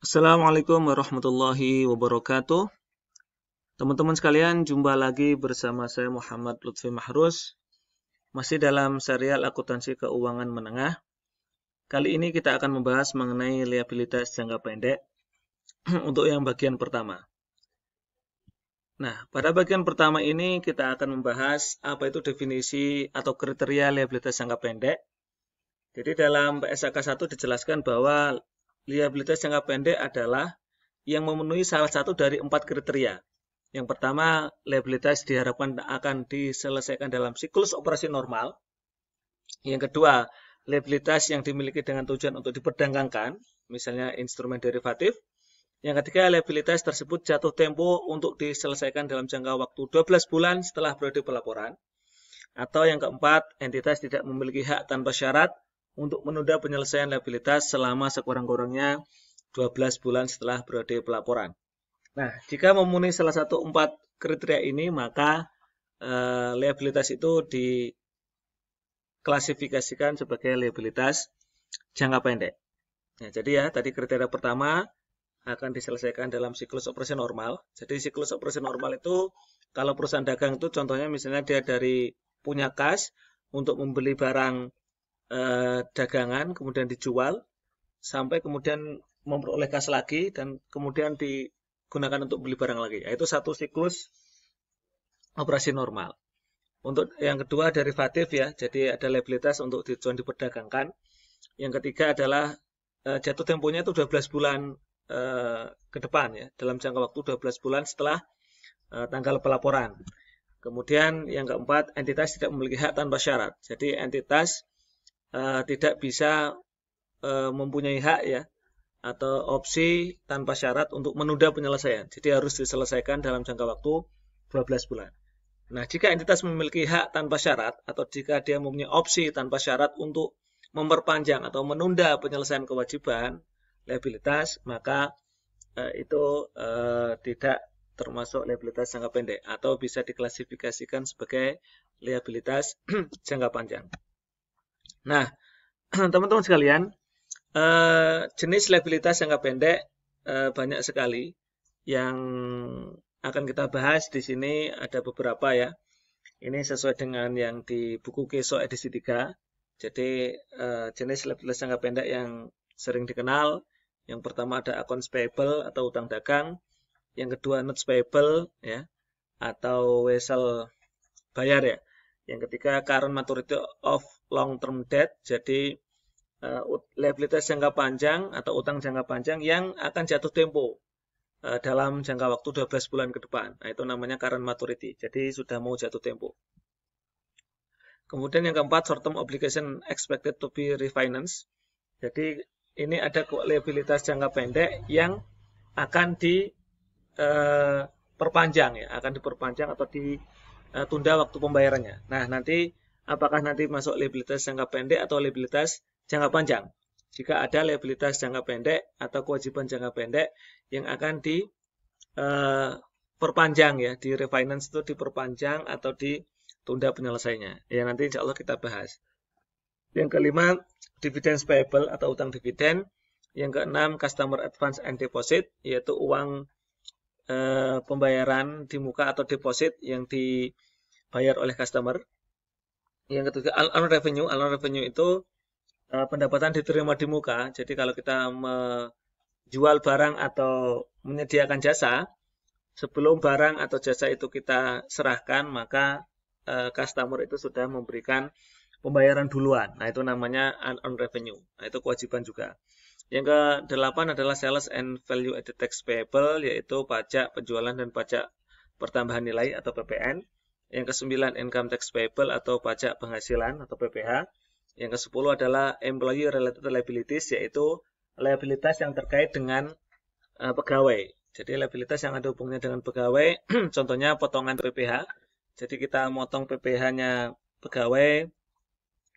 Assalamualaikum warahmatullahi wabarakatuh. Teman-teman sekalian, jumpa lagi bersama saya Muhammad Lutfi Mahrus. Masih dalam serial akuntansi keuangan menengah. Kali ini kita akan membahas mengenai liabilitas jangka pendek untuk yang bagian pertama. Nah, pada bagian pertama ini kita akan membahas apa itu definisi atau kriteria liabilitas jangka pendek. Jadi dalam PSAK 1 dijelaskan bahwa liabilitas jangka pendek adalah yang memenuhi salah satu dari 4 kriteria. Yang pertama, liabilitas diharapkan akan diselesaikan dalam siklus operasi normal. Yang kedua, liabilitas yang dimiliki dengan tujuan untuk diperdagangkan, misalnya instrumen derivatif. Yang ketiga, liabilitas tersebut jatuh tempo untuk diselesaikan dalam jangka waktu 12 bulan setelah periode pelaporan. Atau yang keempat, entitas tidak memiliki hak tanpa syarat untuk menunda penyelesaian liabilitas selama sekurang-kurangnya 12 bulan setelah periode pelaporan. Nah, jika memenuhi salah satu 4 kriteria ini, maka liabilitas itu diklasifikasikan sebagai liabilitas jangka pendek. Nah, jadi ya, tadi kriteria pertama akan diselesaikan dalam siklus operasi normal. Jadi siklus operasi normal itu, kalau perusahaan dagang itu contohnya misalnya dia dari punya kas untuk membeli barang dagangan, kemudian dijual, sampai kemudian memperoleh kas lagi, dan kemudian digunakan untuk beli barang lagi. Itu satu siklus operasi normal. Untuk yang kedua derivatif ya, jadi ada liabilitas untuk tujuan diperdagangkan. Yang ketiga adalah jatuh temponya itu 12 bulan ke depan ya, dalam jangka waktu 12 bulan setelah tanggal pelaporan. Kemudian yang keempat, entitas tidak memiliki hak tanpa syarat. Jadi entitas tidak bisa mempunyai hak ya, atau opsi tanpa syarat untuk menunda penyelesaian. Jadi harus diselesaikan dalam jangka waktu 12 bulan. Nah, jika entitas memiliki hak tanpa syarat atau jika dia mempunyai opsi tanpa syarat untuk memperpanjang atau menunda penyelesaian kewajiban liabilitas, maka itu tidak termasuk liabilitas jangka pendek atau bisa diklasifikasikan sebagai liabilitas jangka panjang. Nah, teman-teman sekalian, jenis liabilitas jangka pendek banyak sekali. Yang akan kita bahas di sini ada beberapa ya. Ini sesuai dengan yang di buku Keso edisi 3. Jadi jenis liabilitas jangka pendek yang sering dikenal. Yang pertama ada accounts payable atau utang dagang. Yang kedua notes payable ya, atau wesel bayar ya. Yang ketiga current maturity of long term debt. Jadi liabilitas jangka panjang atau utang jangka panjang yang akan jatuh tempo dalam jangka waktu 12 bulan ke depan. Nah, itu namanya current maturity. Jadi sudah mau jatuh tempo. Kemudian yang keempat, short term obligation expected to be refinanced. Jadi ini ada liabilitas jangka pendek yang akan diperpanjang ya, akan diperpanjang atau ditunda waktu pembayarannya. Nah, nanti apakah nanti masuk liabilitas jangka pendek atau liabilitas jangka panjang? Jika ada liabilitas jangka pendek atau kewajiban jangka pendek yang akan diperpanjang ya, di refinance itu diperpanjang atau ditunda penyelesaiannya. Ya nanti insya Allah kita bahas. Yang kelima, dividends payable atau utang dividen. Yang keenam, customer advance and deposit, yaitu uang pembayaran di muka atau deposit yang dibayar oleh customer. Yang ketiga, unearned revenue. Unearned revenue itu pendapatan diterima di muka. Jadi kalau kita menjual barang atau menyediakan jasa, sebelum barang atau jasa itu kita serahkan, maka customer itu sudah memberikan pembayaran duluan. Nah, itu namanya unearned revenue. Nah, itu kewajiban juga. Yang ke-8 adalah sales and value added tax payable, yaitu pajak penjualan dan pajak pertambahan nilai atau PPN. Yang ke-9 income tax payable atau pajak penghasilan atau PPH. Yang ke-10 adalah employee related liabilities, yaitu liabilitas yang terkait dengan pegawai. Jadi liabilitas yang ada hubungannya dengan pegawai, contohnya potongan PPH. Jadi kita motong PPH-nya pegawai,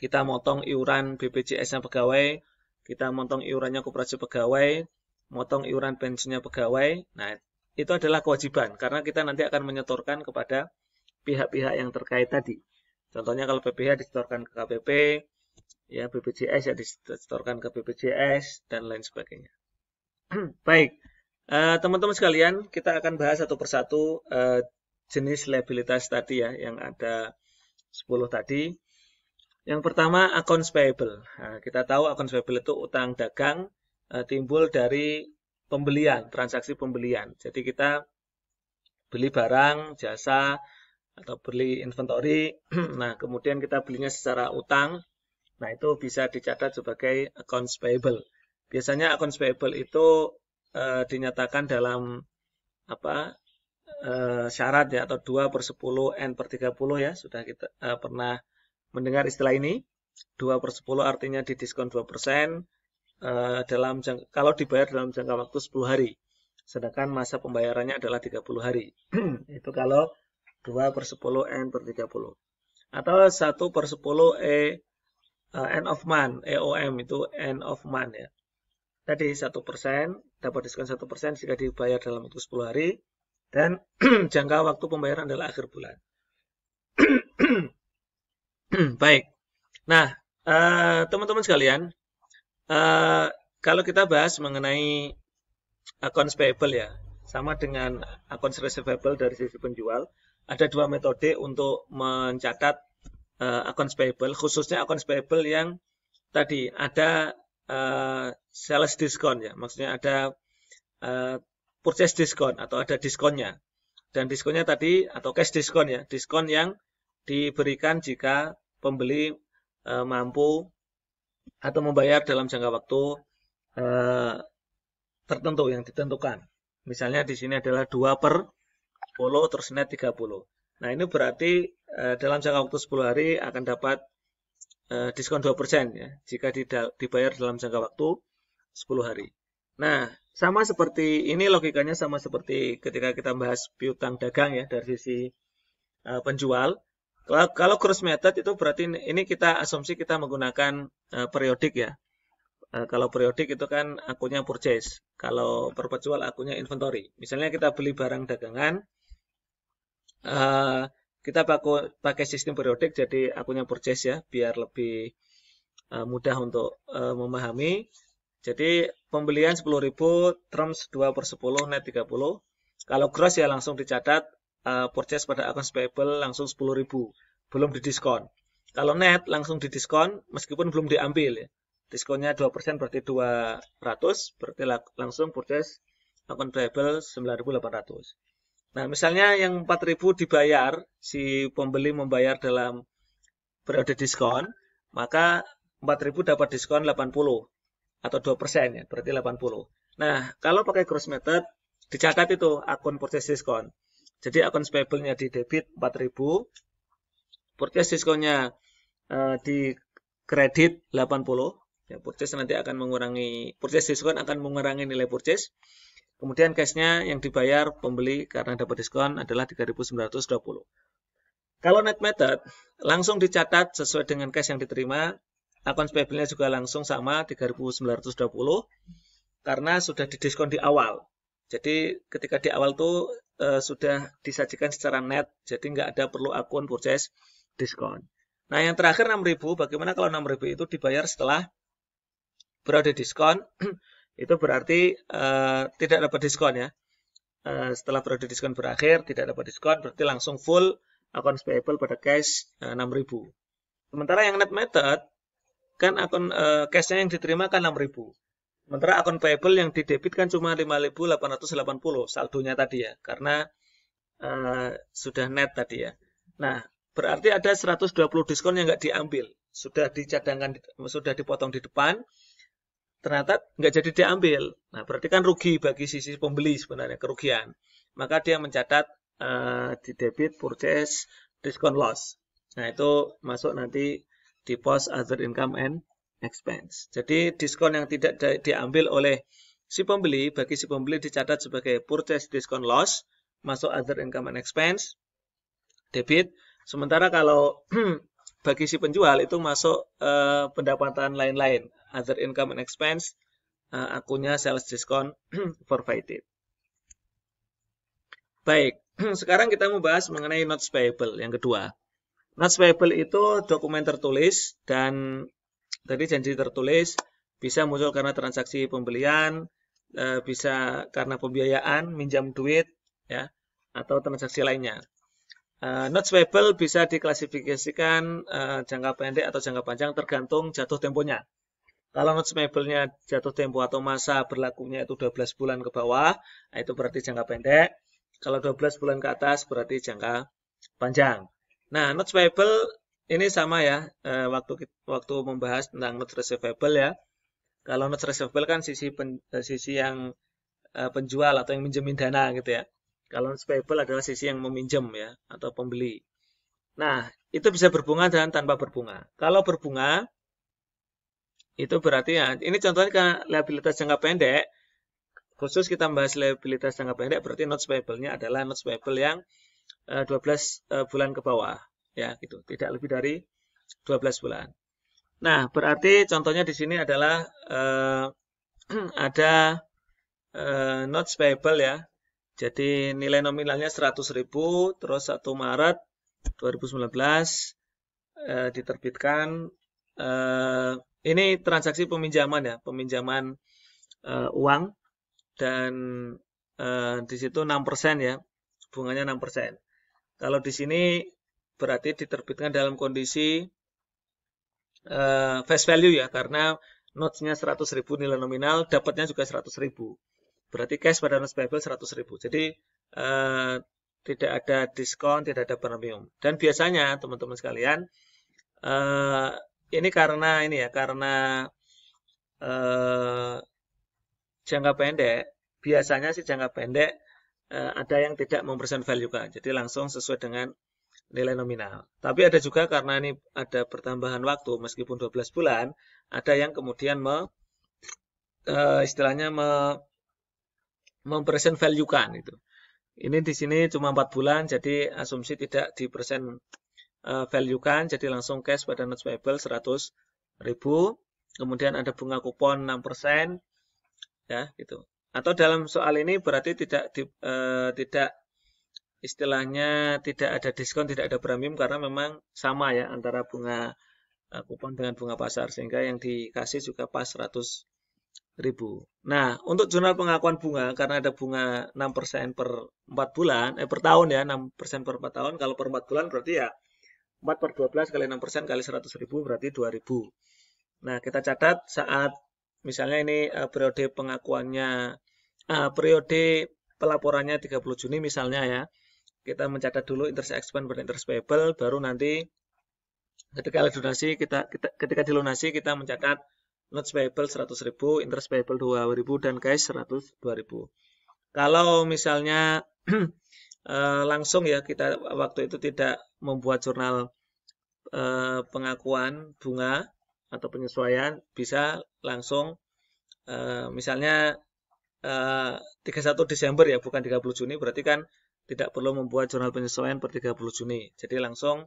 kita motong iuran BPJS-nya pegawai, kita motong iurannya koperasi pegawai, motong iuran pensiunnya pegawai. Nah, itu adalah kewajiban karena kita nanti akan menyetorkan kepada pihak-pihak yang terkait tadi. Contohnya kalau PPH disetorkan ke KPP, ya BPJS ya disetorkan ke BPJS dan lain sebagainya. Baik, teman-teman sekalian, kita akan bahas satu persatu jenis liabilitas tadi ya, yang ada 10 tadi. Yang pertama, accounts payable. Nah, kita tahu accounts payable itu utang dagang timbul dari pembelian, transaksi pembelian. Jadi kita beli barang, jasa, atau beli inventory. Nah, kemudian kita belinya secara utang. Nah, itu bisa dicatat sebagai accounts payable. Biasanya accounts payable itu dinyatakan dalam apa syarat ya, atau 2/10 N/30 ya. Sudah kita pernah mendengar istilah ini. 2/10 artinya didiskon 2% kalau dibayar dalam jangka waktu 10 hari. Sedangkan masa pembayarannya adalah 30 hari. Itu kalau 2/10 N/30. Atau 1/10 end of month, EOM itu end of month ya. Tadi 1% dapat diskon 1% jika dibayar dalam waktu 10 hari dan jangka waktu pembayaran adalah akhir bulan. Baik. Nah, teman-teman sekalian, kalau kita bahas mengenai accounts payable ya, sama dengan accounts receivable dari sisi penjual, ada dua metode untuk mencatat accounts payable, khususnya accounts payable yang tadi ada sales discount ya, maksudnya ada purchase discount atau ada diskonnya. Dan diskonnya tadi atau cash discount ya, diskon yang diberikan jika pembeli mampu atau membayar dalam jangka waktu tertentu yang ditentukan. Misalnya di sini adalah 2/10 terus net 30. Nah, ini berarti dalam jangka waktu 10 hari akan dapat diskon 2% ya, jika dibayar dalam jangka waktu 10 hari. Nah, sama seperti ini logikanya sama seperti ketika kita bahas piutang dagang ya dari sisi penjual. Kalau cross method itu berarti ini kita asumsi kita menggunakan periodik ya. Kalau periodik itu kan akunnya purchase. Kalau perpetual akunnya inventory. Misalnya kita beli barang dagangan, kita pakai sistem periodik jadi akunnya purchase ya, biar lebih mudah untuk memahami. Jadi pembelian 10.000, terms 2/10 net 30. Kalau gross ya langsung dicatat purchase pada accounts payable langsung 10.000, belum didiskon. Kalau net langsung didiskon meskipun belum diambil ya. Diskonnya 2% berarti 200, berarti langsung purchase account payable 9.800. Nah, misalnya yang 4.000 dibayar, si pembeli membayar dalam periode diskon, maka 4.000 dapat diskon 80 atau 2% ya, berarti 80. Nah, kalau pakai cross method, dicatat itu akun purchase diskon. Jadi akun payable-nya di debit 4.000, purchase diskonnya di kredit 80. Ya, purchase nanti akan mengurangi, purchase diskon akan mengurangi nilai purchase. Kemudian cash-nya yang dibayar pembeli karena dapat diskon adalah 3.920. Kalau net method, langsung dicatat sesuai dengan cash yang diterima. Accounts payable-nya juga langsung sama 3.920 karena sudah didiskon di awal. Jadi ketika di awal tuh sudah disajikan secara net, jadi nggak ada perlu akun purchase diskon. Nah, yang terakhir 6.000, bagaimana kalau 6.000 itu dibayar setelah periode diskon? Itu berarti tidak dapat diskon ya. Setelah periode diskon berakhir, tidak dapat diskon, berarti langsung full accounts payable pada cash 6.000. Sementara yang net method, kan akun cash-nya yang diterima kan 6.000. Sementara akun payable yang didebit kan cuma 5.880 saldonya tadi ya, karena sudah net tadi ya. Nah, berarti ada 120 diskon yang nggak diambil. Sudah dicadangkan, sudah dipotong di depan, ternyata nggak jadi diambil. Nah, berarti kan rugi bagi sisi pembeli sebenarnya, kerugian. Maka dia mencatat di debit purchase discount loss. Nah, itu masuk nanti di pos other income and expense. Jadi diskon yang tidak diambil oleh si pembeli, bagi si pembeli dicatat sebagai purchase discount loss, masuk other income and expense, debit. Sementara kalau bagi si penjual itu masuk pendapatan lain-lain, other income and expense, akunnya sales discount forfeited. Baik, sekarang kita membahas mengenai notes payable yang kedua. Notes payable itu dokumen tertulis, dan tadi janji tertulis bisa muncul karena transaksi pembelian, bisa karena pembiayaan, minjam duit, ya, atau transaksi lainnya. Notes payable bisa diklasifikasikan jangka pendek atau jangka panjang tergantung jatuh temponya. Kalau notes payable-nya jatuh tempo atau masa berlakunya itu 12 bulan ke bawah, itu berarti jangka pendek. Kalau 12 bulan ke atas berarti jangka panjang. Nah, notes payable ini sama ya, waktu membahas tentang notes receivable ya. Kalau notes receivable kan sisi yang penjual atau yang minjemin dana gitu ya. Kalau notes payable adalah sisi yang meminjam ya, atau pembeli. Nah, itu bisa berbunga dan tanpa berbunga. Kalau berbunga, itu berarti ya, ini contohnya karena liabilitas jangka pendek, khusus kita membahas liabilitas jangka pendek, berarti notes payable-nya adalah notes payable yang 12 bulan ke bawah, ya gitu, tidak lebih dari 12 bulan. Nah, berarti contohnya di sini adalah ada notes payable ya, jadi nilai nominalnya 100.000, terus 1 Maret 2019 diterbitkan. Ini transaksi peminjaman ya, peminjaman uang, dan di situ 6% ya, bunganya 6%. Kalau di sini berarti diterbitkan dalam kondisi face value ya, karena notes-nya 100.000 nilai nominal, dapatnya juga 100.000. Berarti cash pada notes payable 100.000. Jadi tidak ada diskon, tidak ada premium. Dan biasanya teman-teman sekalian, ini karena jangka pendek, biasanya sih jangka pendek ada yang tidak mempresent value kan, jadi langsung sesuai dengan nilai nominal. Tapi ada juga karena ini ada pertambahan waktu, meskipun 12 bulan, ada yang kemudian istilahnya mempresent value kan itu. Ini di sini cuma 4 bulan, jadi asumsi tidak di present value kan, jadi langsung cash pada notes payable 100.000. Kemudian ada bunga kupon 6%, ya gitu. Atau dalam soal ini berarti tidak istilahnya tidak ada diskon, tidak ada premium, karena memang sama ya antara bunga kupon dengan bunga pasar, sehingga yang dikasih juga pas 100.000. Nah, untuk jurnal pengakuan bunga, karena ada bunga 6% per 4 bulan, per tahun ya, 6% per 4 tahun, kalau per 4 bulan berarti ya 4 per 12 kali 6% kali 100.000 berarti 2.000. Nah, kita catat saat misalnya ini periode pengakuannya, periode pelaporannya 30 Juni misalnya ya. Kita mencatat dulu interest expense pada interest payable, baru nanti ketika dilunasi kita mencatat notes payable 100.000, interest payable 2.000 dan cash 2.000. Kalau misalnya langsung ya, kita waktu itu tidak membuat jurnal pengakuan bunga atau penyesuaian, bisa langsung misalnya 31 Desember ya, bukan 30 Juni, berarti kan tidak perlu membuat jurnal penyesuaian per 30 Juni. Jadi langsung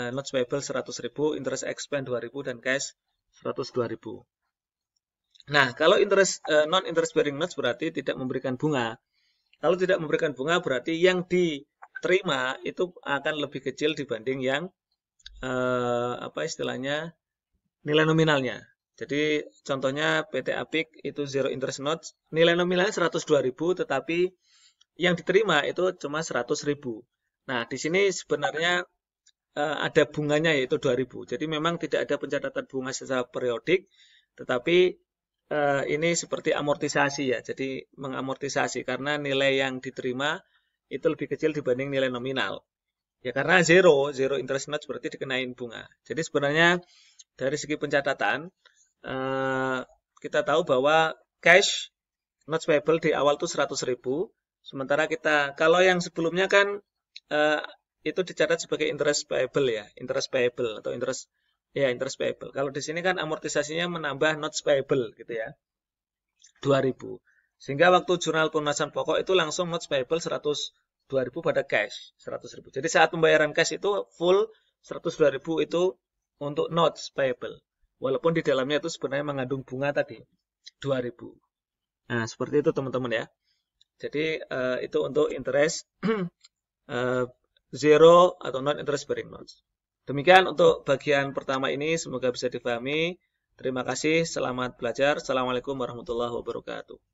notes payable 100.000, interest expense 2.000 dan cash 102.000. Nah, kalau non interest bearing notes berarti tidak memberikan bunga. Kalau tidak memberikan bunga berarti yang diterima itu akan lebih kecil dibanding yang istilahnya nilai nominalnya. Jadi contohnya PT Apik itu zero interest notes, nilai nominalnya 102.000, tetapi yang diterima itu cuma 100.000. Nah, di sini sebenarnya ada bunganya yaitu 2.000. Jadi memang tidak ada pencatatan bunga secara periodik, tetapi ini seperti amortisasi ya. Jadi mengamortisasi karena nilai yang diterima itu lebih kecil dibanding nilai nominal. Ya karena zero interest notes berarti dikenain bunga. Jadi sebenarnya dari segi pencatatan kita tahu bahwa cash notes payable di awal itu 100.000. Sementara kalau yang sebelumnya kan itu dicatat sebagai interest payable ya, interest payable atau interest payable. Kalau di sini kan amortisasinya menambah notes payable gitu ya, 2.000. Sehingga waktu jurnal pelunasan pokok itu langsung notes payable 102.000 pada cash 100.000. Jadi saat pembayaran cash itu full 102.000 itu untuk notes payable. Walaupun di dalamnya itu sebenarnya mengandung bunga tadi 2.000. Nah, seperti itu teman-teman ya. Jadi itu untuk interest zero atau non interest bearing notes. Demikian untuk bagian pertama ini, semoga bisa difahami. Terima kasih, selamat belajar. Assalamualaikum warahmatullahi wabarakatuh.